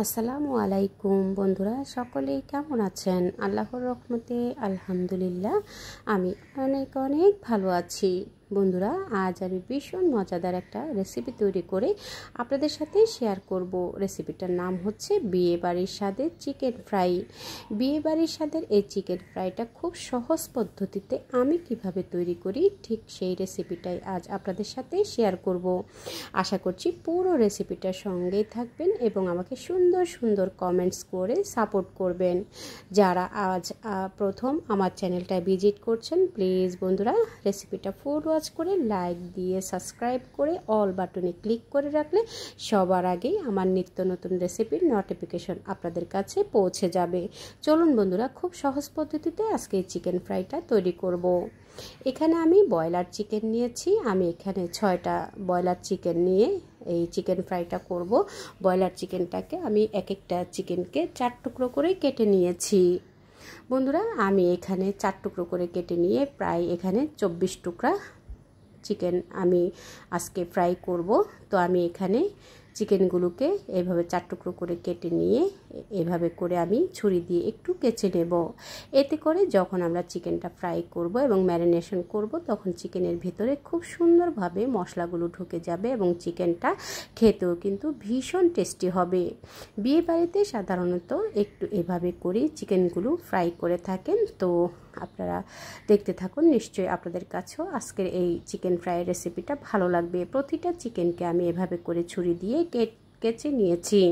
আসসালামু আলাইকুম বন্ধুরা, সকলেই কেমন আছেন? আল্লাহর রহমতে আলহামদুলিল্লাহ আমি অনেক অনেক ভালো আছি। বন্ধুরা, আজ আমি ভীষণ মজাদার একটা রেসিপি তৈরি করে আপনাদের সাথে শেয়ার করব। রেসিপিটার নাম হচ্ছে বিয়ে বাড়ির স্বাদের চিকেন ফ্রাই। বিয়ে বাড়ির স্বাদের এই চিকেন ফ্রাইটা খুব সহজ পদ্ধতিতে আমি কিভাবে তৈরি করি, ঠিক সেই রেসিপিটাই আজ আপনাদের সাথে শেয়ার করব। আশা করছি পুরো রেসিপিটার সঙ্গেই থাকবেন এবং আমাকে সুন্দর সুন্দর কমেন্টস করে সাপোর্ট করবেন। যারা আজ প্রথম আমার চ্যানেলটা ভিজিট করছেন, প্লিজ বন্ধুরা রেসিপিটা ফুল ওয়াচ করে লাইক দিয়ে সাবস্ক্রাইব করে অল বাটনে ক্লিক করে রাখলে সবার আগেই আমার নিত্য নতুন রেসিপির নোটিফিকেশন আপনাদের কাছে পৌঁছে যাবে। চলুন বন্ধুরা, খুব সহজ পদ্ধতিতে আজকে চিকেন ফ্রাইটা তৈরি করব। এখানে আমি ব্রয়লার চিকেন নিয়েছি। আমি এখানে 6টা ব্রয়লার চিকেন নিয়ে এই চিকেন ফ্রাইটা করব। ব্রয়লার চিকেনটাকে আমি এক একটা চিকেনকে 4 টুকরো করে কেটে নিয়েছি। বন্ধুরা, আমি এখানে 4 টুকরো করে কেটে নিয়ে প্রায় এখানে 24 টুকরা চিকেন আমি আজকে ফ্রাই করব। তো আমি এখানে চিকেনগুলোকে এভাবে 4 টুকরো করে কেটে নিয়ে এভাবে করে আমি ছুরি দিয়ে একটু কেচে নেব। এতে করে যখন আমরা চিকেনটা ফ্রাই করব এবং ম্যারিনেশন করব, তখন চিকেনের ভিতরে খুব সুন্দরভাবে মশলাগুলো ঢুকে যাবে এবং চিকেনটা খেতেও কিন্তু ভীষণ টেস্টি হবে। বিয়ে বাড়িতে সাধারণত একটু এভাবে করে চিকেনগুলো ফ্রাই করে থাকেন। তো আপনারা দেখতে থাকুন, নিশ্চয়ই আপনাদের কাছেও আজকের এই চিকেন ফ্রাই রেসিপিটা ভালো লাগবে। প্রতিটা চিকেনকে আমি এভাবে করে ছুরি দিয়ে কেচে নিয়েছি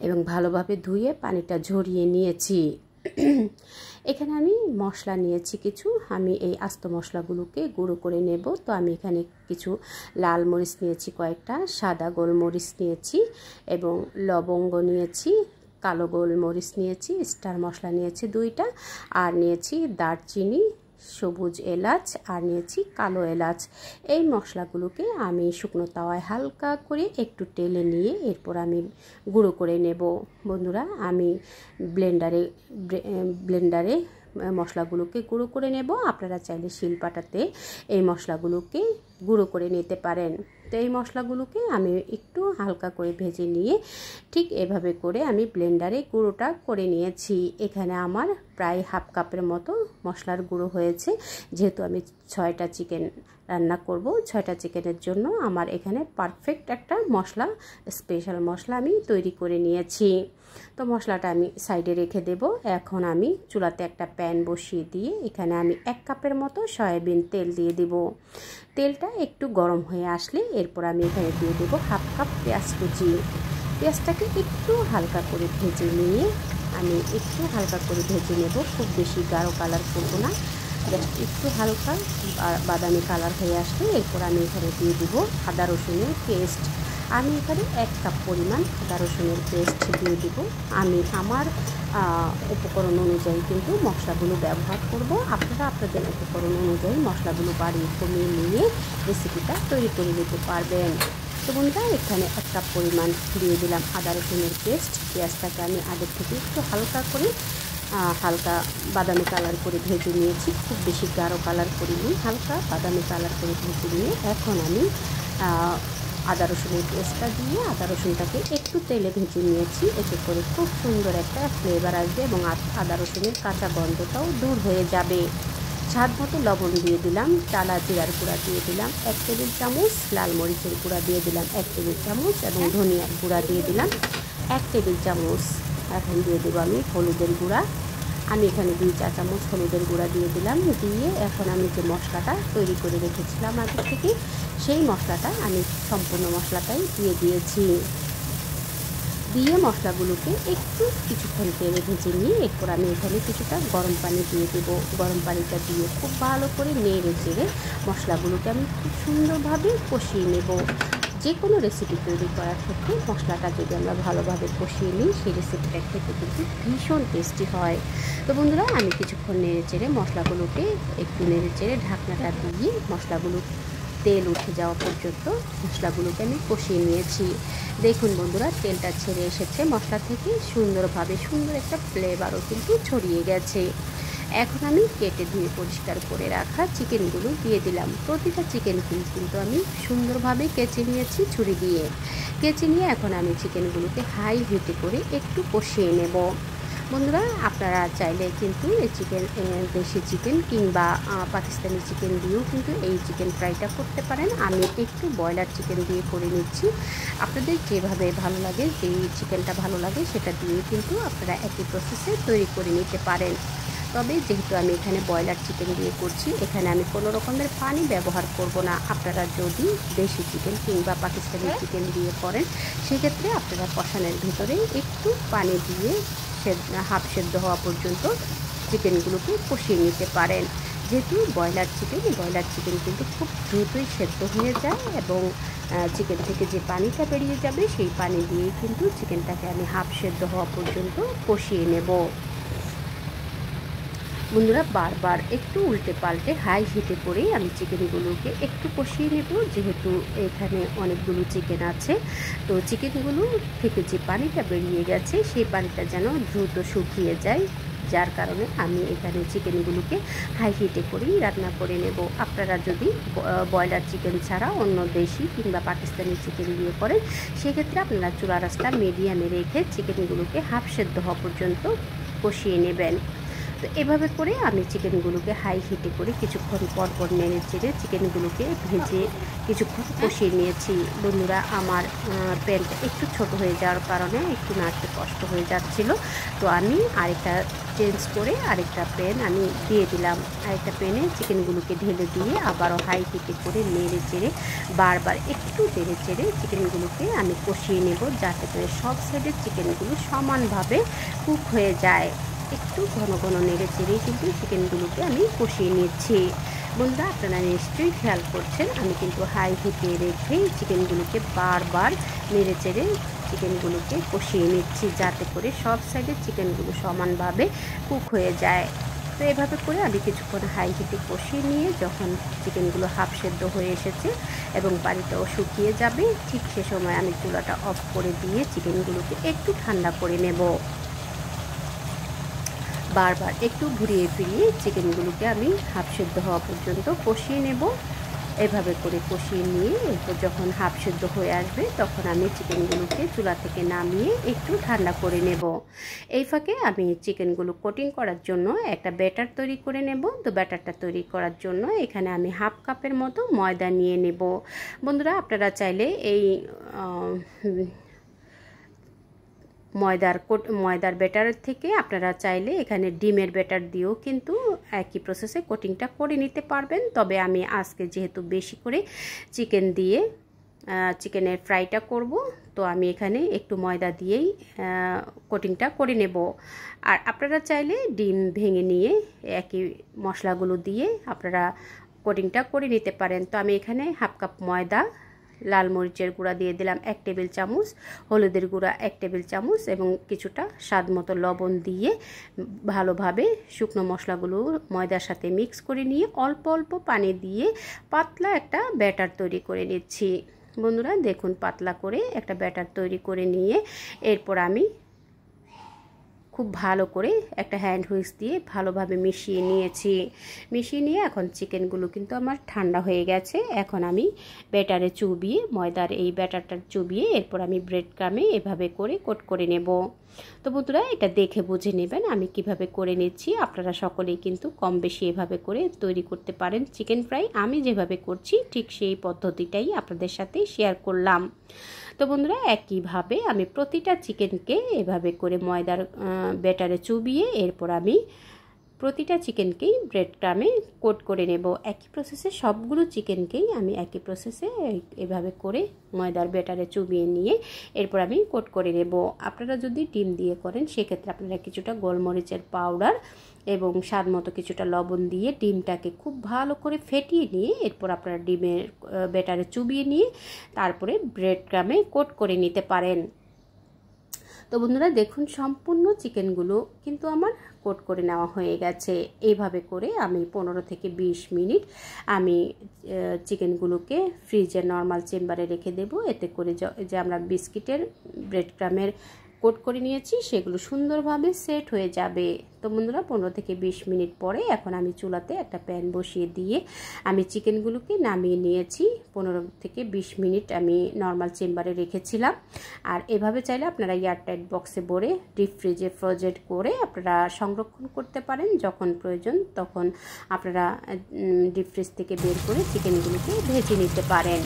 এবং ভালোভাবে ধুয়ে পানিটা ঝরিয়ে নিয়েছি। এখানে আমি মশলা নিয়েছি কিছু। আমি এই আস্ত মশলাগুলোকে গুঁড়ো করে নেব। তো আমি এখানে কিছু লাল মরিচ নিয়েছি, কয়েকটা সাদা গোলমরিচ নিয়েছি এবং লবঙ্গ নিয়েছি, কালো গোলমরিচ নিয়েছি, স্টার মশলা নিয়েছি 2টা, আর নিয়েছি দারচিনি, সবুজ এলাচ, আর নিয়েছি কালো এলাচ। এই মশলাগুলোকে আমি শুকনো তাওয়ায় হালকা করে একটু টেলে নিয়ে এরপর আমি গুঁড়ো করে নেব। বন্ধুরা, আমি ব্লেন্ডারে মশলাগুলোকে গুঁড়ো করে নেব। আপনারা চাইলে শিলপাটাতে এই মশলাগুলোকে গুঁড়ো করে নিতে পারেন। তো এই মশলাগুলোকে আমি একটু হালকা করে ভেজে নিয়ে ঠিক এভাবে করে আমি ব্লেন্ডারে গুঁড়োটা করে নিয়েছি। এখানে আমার প্রায় হাফ কাপের মতো মশলার গুঁড়ো হয়েছে। যেহেতু আমি 6টা চিকেন রান্না করব, 6টা চিকেনের জন্য আমার এখানে পারফেক্ট একটা মশলা, স্পেশাল মশলা আমি তৈরি করে নিয়েছি। তো মশলাটা আমি সাইডে রেখে দেব। এখন আমি চুলাতে একটা প্যান বসিয়ে দিয়ে এখানে আমি 1 কাপের মতো সয়াবিন তেল দিয়ে দেব। তেলটা একটু গরম হয়ে আসলে এরপর আমি এখানে দিয়ে দেব হাফ কাপ পেঁয়াজ কুচি। পেঁয়াজটাকে একটু হালকা করে ভেজে নিয়ে আমি একটু হালকা করে ভেজে নেব, খুব বেশি গাঢ় কালার করব না, জাস্ট একটু হালকা বাদামি কালার হয়ে আসলে এরপর আমি এখানে দিয়ে দেব আদা রসুনের পেস্ট। আমি এখানে 1 কাপ পরিমাণ আদা রসুনের পেস্ট দিয়ে দেব। আমি আমার উপকরণ অনুযায়ী কিন্তু মশলাগুলো ব্যবহার করব। আপনারা আপনাদের উপকরণ অনুযায়ী মশলাগুলো বাড়িয়ে কমিয়ে নিয়ে রেসিপিটা তৈরি করে নিতে পারবেন। তো বন্ধুরা, এখানে 1 কাপ পরিমাণ দিয়ে দিলাম আদা রসুনের পেস্ট। পেঁয়াজটাকে আমি আগের থেকে একটু হালকা বাদামি কালার করে ভেজে নিয়েছি, খুব বেশি গাঢ় কালার করিনি, হালকা বাদামি কালার করে ভেজে নিয়ে এখন আমি আদা রসুনের পেস্টটা দিয়ে আদা রসুনটাকে একটু তেলে ভেজে নিয়েছি। এতে করে খুব সুন্দর একটা ফ্লেভার আসবে এবং আদা রসুনের কাঁচা গন্ধটাও দূর হয়ে যাবে। স্বাদ মতো লবণ দিয়ে দিলাম, টালা জিরার গুঁড়া দিয়ে দিলাম 1 টেবিল চামচ, লাল মরিচের গুঁড়া দিয়ে দিলাম 1 টেবিল চামচ এবং ধনিয়ার গুঁড়া দিয়ে দিলাম 1 টেবিল চামচ। এখন দিয়ে দেবো আমি হলুদের গুঁড়া। আমি এখানে 2 চা চামচ হলুদের গুঁড়া দিয়ে দিলাম। দিয়ে এখন আমি যে মশলাটা তৈরি করে রেখেছিলাম আগে থেকে, সেই মশলাটা আমি সম্পূর্ণ মশলাটাই দিয়ে দিয়েছি। দিয়ে মশলাগুলোকে একটু কিছুক্ষণ তেলে ভেজে নিয়ে এরপর আমি এখানে কিছুটা গরম পানি দিয়ে দেবো। গরম পানিটা দিয়ে খুব ভালো করে নেড়ে চেড়ে মশলাগুলোকে আমি খুব সুন্দরভাবে কষিয়ে নেব। যে কোনো রেসিপি তৈরি করার ক্ষেত্রে মশলাটা যদি আমরা ভালোভাবে কষিয়ে নিই, সেই রেসিপিটা খেতে কিন্তু ভীষণ টেস্টি হয়। তো বন্ধুরা, আমি কিছুক্ষণ নেড়ে চেড়ে মশলাগুলোকে একটু নেড়ে চেড়ে ঢাকনাটা দিয়ে মশলাগুলো তেল উঠে যাওয়া পর্যন্ত মশলাগুলোকে আমি কষিয়ে নিয়েছি। দেখুন বন্ধুরা, তেলটা ছেড়ে এসেছে মশলা থেকে সুন্দরভাবে, সুন্দর একটা ফ্লেভারও কিন্তু ছড়িয়ে গেছে। এখন আমি কেটে ধুয়ে পরিষ্কার করে রাখা চিকেনগুলো দিয়ে দিলাম। প্রতিটা চিকেন কিন্তু আমি সুন্দরভাবে কেচে নিয়েছি ছুরি দিয়ে। কেচে নিয়ে এখন আমি চিকেনগুলোকে হাই হিটে করে একটু কষিয়ে নেব। বন্ধুরা, আপনারা চাইলে কিন্তু এই দেশি চিকেন কিংবা পাকিস্তানি চিকেন দিয়েও কিন্তু এই চিকেন ফ্রাইটা করতে পারেন। আমি একটু ব্রয়লার চিকেন দিয়ে করে নিচ্ছি। আপনাদের যেভাবে ভালো লাগে, যেই চিকেনটা ভালো লাগে সেটা দিয়ে কিন্তু আপনারা একই প্রসেসে তৈরি করে নিতে পারেন। তবে যেহেতু আমি এখানে ব্রয়লার চিকেন দিয়ে করছি, এখানে আমি কোনো রকমের পানি ব্যবহার করব না। আপনারা যদি দেশি চিকেন কিংবা পাকিস্তানি চিকেন দিয়ে করেন, সেক্ষেত্রে আপনারা কষানোর ভিতরে একটু পানি দিয়ে হাফ সেদ্ধ হওয়া পর্যন্ত চিকেনগুলোকে কষিয়ে নিতে পারেন। যেহেতু ব্রয়লার চিকেন কিন্তু খুব দ্রুতই সেদ্ধ হয়ে যায় এবং চিকেন থেকে যে পানিটা বেরিয়ে যাবে সেই পানি দিয়েই কিন্তু চিকেনটাকে আমি হাফ সেদ্ধ হওয়া পর্যন্ত কষিয়ে নেব। বন্ধুরা, বারবার একটু উল্টে পাল্টে হাই হিটে করে আমি চিকেনগুলোকে একটু কষিয়ে নেব। যেহেতু এখানে অনেকগুলো চিকেন আছে, তো চিকেনগুলো থেকে যে পানিটা বেরিয়ে গেছে সেই পানিটা যেন দ্রুত শুকিয়ে যায়, যার কারণে আমি এখানে চিকেনগুলোকে হাই হিটে করেই রান্না করে নেব। আপনারা যদি ব্রয়লার চিকেন ছাড়া অন্য দেশি কিংবা পাকিস্তানি চিকেন দিয়ে করেন, সেক্ষেত্রে আপনারা চুলার আঁচটা মিডিয়ামে রেখে চিকেনগুলোকে হাফ সেদ্ধ হওয়া পর্যন্ত কষিয়ে নেবেন। তো এভাবে করে আমি চিকেনগুলোকে হাই হিটে করে কিছুক্ষণ পর নেড়ে চেড়ে চিকেনগুলোকে ভেজে কিছুক্ষণ কষিয়ে নিয়েছি। বন্ধুরা, আমার প্যানটা একটু ছোট হয়ে যাওয়ার কারণে একটু নাড়তে কষ্ট হয়ে যাচ্ছিল, তো আমি আরেকটা চেঞ্জ করে আরেকটা প্যান আমি দিয়ে দিলাম। আরেকটা প্যানে চিকেনগুলোকে ঢেলে দিয়ে আবারও হাই হিটে করে নেড়ে চেড়ে বারবার একটু নেড়ে চেড়ে চিকেনগুলোকে আমি কষিয়ে নেব, যাতে করে সব সাইডের চিকেনগুলো সমানভাবে কুক হয়ে যায়। একটু ঘন ঘন নেড়ে চেড়েই কিন্তু চিকেনগুলোকে আমি কষিয়ে নিচ্ছি। বন্ধুরা, আপনারা নিশ্চয়ই খেয়াল করছেন, আমি কিন্তু হাই হিটে রেখে চিকেনগুলোকে বারবার নেড়ে চেড়ে চিকেনগুলোকে কষিয়ে নিচ্ছি, যাতে করে সব সাইডের চিকেনগুলো সমানভাবে কুক হয়ে যায়। তো এভাবে করে আমি কিছুক্ষণ হাই হিটে কষিয়ে নিয়ে যখন চিকেনগুলো হাফ সেদ্ধ হয়ে এসেছে এবং পানিটাও শুকিয়ে যাবে, ঠিক সে সময় আমি চুলাটা অফ করে দিয়ে চিকেনগুলোকে একটু ঠান্ডা করে নেব। বারবার একটু ঘুরিয়ে ফিরিয়ে চিকেনগুলোকে আমি হাফ সেদ্ধ হওয়া পর্যন্ত কষিয়ে নেব। এভাবে করে কষিয়ে নিয়ে এরপর যখন হাফ সেদ্ধ হয়ে আসবে, তখন আমি চিকেনগুলোকে চুলা থেকে নামিয়ে একটু ঠান্ডা করে নেব। এই ফাঁকে আমি চিকেনগুলো কোটিং করার জন্য একটা ব্যাটার তৈরি করে নেব। তো ব্যাটারটা তৈরি করার জন্য এখানে আমি হাফ কাপের মতো ময়দা নিয়ে নেব। বন্ধুরা, আপনারা চাইলে এই ময়দার ব্যাটারের থেকে আপনারা চাইলে এখানে ডিমের ব্যাটার দিয়েও কিন্তু একই প্রসেসে কোটিংটা করে নিতে পারবেন। তবে আমি আজকে যেহেতু বেশি করে চিকেন দিয়ে চিকেনের ফ্রাইটা করব, তো আমি এখানে একটু ময়দা দিয়েই কোটিংটা করে নেব। আর আপনারা চাইলে ডিম ভেঙে নিয়ে একই মশলাগুলো দিয়ে আপনারা কোটিংটা করে নিতে পারেন। তো আমি এখানে হাফ কাপ ময়দা, লাল মরিচের গুঁড়া দিয়ে দিলাম 1 টেবিল চামচ, হলুদের গুঁড়া 1 টেবিল চামচ এবং কিছুটা স্বাদ মতো লবণ দিয়ে ভালোভাবে শুকনো মশলাগুলো ময়দার সাথে মিক্স করে নিয়ে অল্প অল্প পানি দিয়ে পাতলা একটা ব্যাটার তৈরি করে নিচ্ছি। বন্ধুরা, দেখুন পাতলা করে একটা ব্যাটার তৈরি করে নিয়ে এরপর আমি খুব ভালো করে একটা হ্যান্ড হুইস্ক দিয়ে ভালোভাবে মিশিয়ে নিয়েছি। মিশিয়ে নিয়ে এখন চিকেনগুলো কিন্তু আমার ঠান্ডা হয়ে গেছে। এখন আমি ব্যাটারে চুবিয়ে, ময়দার এই ব্যাটারটা চুবিয়ে এরপর আমি ব্রেড ক্রামে এভাবে করে কোট করে নেব। তো বন্ধুরা, এটা দেখে বুঝে নেবেন আমি কিভাবে করে নিচ্ছি। আপনারা সকলেই কিন্তু কম বেশি এভাবে করে তৈরি করতে পারেন চিকেন ফ্রাই। আমি যেভাবে করছি ঠিক সেই পদ্ধতিটাই আপনাদের সাথে শেয়ার করলাম। তো বন্ধুরা, একইভাবে আমি প্রতিটা চিকেনকে এভাবে করে ময়দার ব্যাটারে চুবিয়ে এরপর আমি প্রতিটা চিকেনকেই ব্রেড ক্রামে কোট করে নেব। একই প্রসেসে সবগুলো চিকেনকেই আমি একই প্রসেসে এভাবে করে ময়দার ব্যাটারে চুবিয়ে নিয়ে এরপর আমি কোট করে নেব। আপনারা যদি ডিম দিয়ে করেন, সেক্ষেত্রে আপনারা কিছুটা গোলমরিচের পাউডার এবং স্বাদ মতো কিছুটা লবণ দিয়ে ডিমটাকে খুব ভালো করে ফেটিয়ে নিয়ে এরপর আপনারা ডিমের ব্যাটারে চুবিয়ে নিয়ে তারপরে ব্রেড ক্রামে কোট করে নিতে পারেন। তো বন্ধুরা, দেখুন সম্পূর্ণ চিকেনগুলো কিন্তু আমার কোট করে নেওয়া হয়ে গেছে। এইভাবে করে আমি 15 থেকে 20 মিনিট আমি চিকেনগুলোকে ফ্রিজের নর্মাল চেম্বারে রেখে দেব। এতে করে যে আমরা বিস্কিটের ব্রেড ক্রামের কোট করে নিয়েছি সেগুলো সুন্দরভাবে সেট হয়ে যাবে। তো বন্ধুরা 15 থেকে 20 মিনিট পরে এখন আমি চুলাতে একটা প্যান বসিয়ে দিয়ে আমি চিকেনগুলোকে নামিয়ে নিয়েছি। 15 থেকে 20 মিনিট আমি নর্মাল চেম্বারে রেখেছিলাম। আর এভাবে চাইলে আপনারা এয়ারটাইট বক্সে ভরে ডিপ ফ্রিজে ফ্রোজেন করে আপনারা সংরক্ষণ করতে পারেন। যখন প্রয়োজন তখন আপনারা ডিপ ফ্রিজ থেকে বের করে চিকেনগুলোকে ভেজে নিতে পারেন।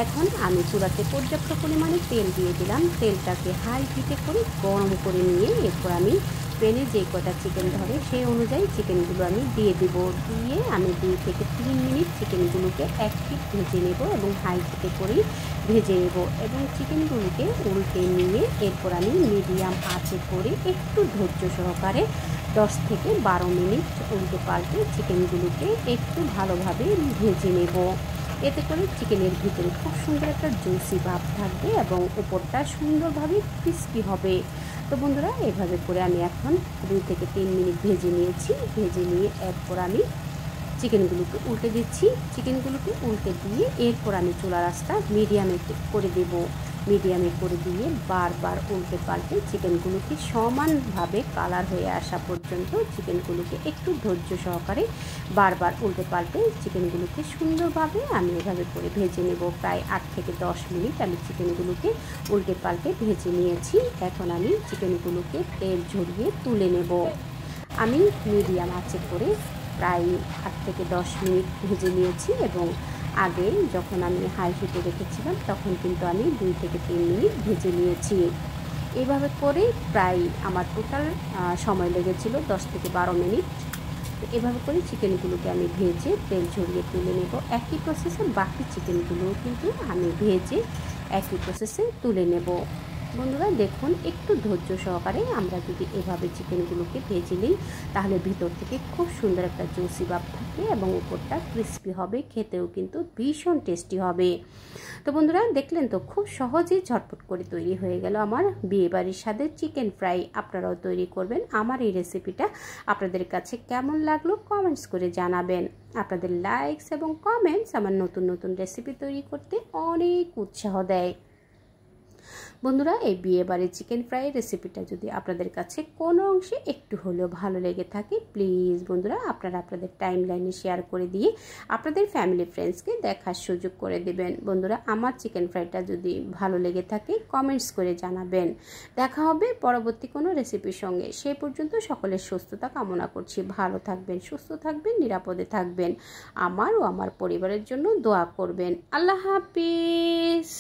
এখন আমি চুলাতে পর্যাপ্ত পরিমাণে তেল দিয়ে দিলাম। তেলটাকে হাই হিটে করে গরম করে নিয়ে এরপর আমি প্যানে যে কটা চিকেন ধরে সেই অনুযায়ী চিকেনগুলো আমি দিয়ে দিব। দিয়ে আমি 2 থেকে 3 মিনিট চিকেনগুলোকে এক পিঠ ভেজে নেব এবং হাই হিটে করেই ভেজে নেব এবং চিকেনগুলোকে উল্টে নিয়ে এরপর আমি মিডিয়াম আঁচে করে একটু ধৈর্য সহকারে 10 থেকে 12 মিনিট উল্টে পাল্টে চিকেনগুলোকে একটু ভালোভাবে ভেজে নেব। এতে করে চিকেনের ভিতরে খুব সুন্দর একটা জুসি ভাব থাকবে এবং উপরটা সুন্দরভাবে ক্রিস্পি হবে। তো বন্ধুরা এভাবে করে আমি এখন 2 থেকে 3 মিনিট ভেজে নিয়েছি। ভেজে নিয়ে এরপর আমি চিকেনগুলোকে উল্টে দিচ্ছি। চিকেনগুলোকে উল্টে দিয়ে এরপর আমি চুলার আঁচটা মিডিয়ামে করে দেব। মিডিয়ামে করে দিয়ে বারবার উল্টে পাল্টে চিকেনগুলোকে সমানভাবে কালার হয়ে আসা পর্যন্ত চিকেনগুলোকে একটু ধৈর্য সহকারে বারবার উল্টে পাল্টে চিকেনগুলোকে সুন্দরভাবে আমি এভাবে করে ভেজে নেব। প্রায় 8 থেকে 10 মিনিট আমি চিকেনগুলোকে উল্টে পাল্টে ভেজে নিয়েছি। এখন আমি চিকেনগুলোকে তেল ঝরিয়ে তুলে নেব। আমি মিডিয়াম আঁচে করে প্রায় 8 থেকে 10 মিনিট ভেজে নিয়েছি এবং আগে যখন আমি হাই হিটে রেখেছিলাম তখন কিন্তু আমি 2 থেকে 3 মিনিট ভেজে নিয়েছি। এইভাবে করে প্রায় আমার টোটাল সময় লেগেছিল 10 থেকে 12 মিনিট। তো এভাবে করে চিকেনগুলোকে আমি ভেজে তেল ঝরিয়ে তুলে নেব। একই প্রসেসে বাকি চিকেনগুলোও কিন্তু আমি ভেজে একই প্রসেসে তুলে নেব। বন্ধুরা দেখুন একটু ধৈর্য সহকারে আমরা যদি এভাবে চিকেনগুলোকে ভেজে নিই তাহলে ভিতর থেকে খুব সুন্দর একটা জুসি ভাব থাকবে এবং উপরটা ক্রিস্পি হবে, খেতেও কিন্তু ভীষণ টেস্টি হবে। তো বন্ধুরা দেখলেন তো খুব সহজেই ঝটপট করে তৈরি হয়ে গেল আমার বিয়েবাড়ির স্বাদের চিকেন ফ্রাই। আপনারাও তৈরি করবেন। আমার এই রেসিপিটা আপনাদের কাছে কেমন লাগলো কমেন্টস করে জানাবেন। আপনাদের লাইকস এবং কমেন্টস আমার নতুন নতুন রেসিপি তৈরি করতে অনেক উৎসাহ দেয়। বন্ধুরা এই বিয়েবাড়ির চিকেন ফ্রাই রেসিপিটা যদি আপনাদের কাছে কোনো অংশে একটু হলেও ভালো লেগে থাকে প্লিজ বন্ধুরা আপনারা আপনাদের টাইম লাইনে শেয়ার করে দিয়ে আপনাদের ফ্যামিলি ফ্রেন্ডসকে দেখার সুযোগ করে দেবেন। বন্ধুরা আমার চিকেন ফ্রাইটা যদি ভালো লেগে থাকে কমেন্টস করে জানাবেন। দেখা হবে পরবর্তী কোনো রেসিপির সঙ্গে। সেই পর্যন্ত সকলের সুস্থতা কামনা করছি। ভালো থাকবেন, সুস্থ থাকবেন, নিরাপদে থাকবেন। আমার ও আমার পরিবারের জন্য দোয়া করবেন। আল্লাহ হাফিজ।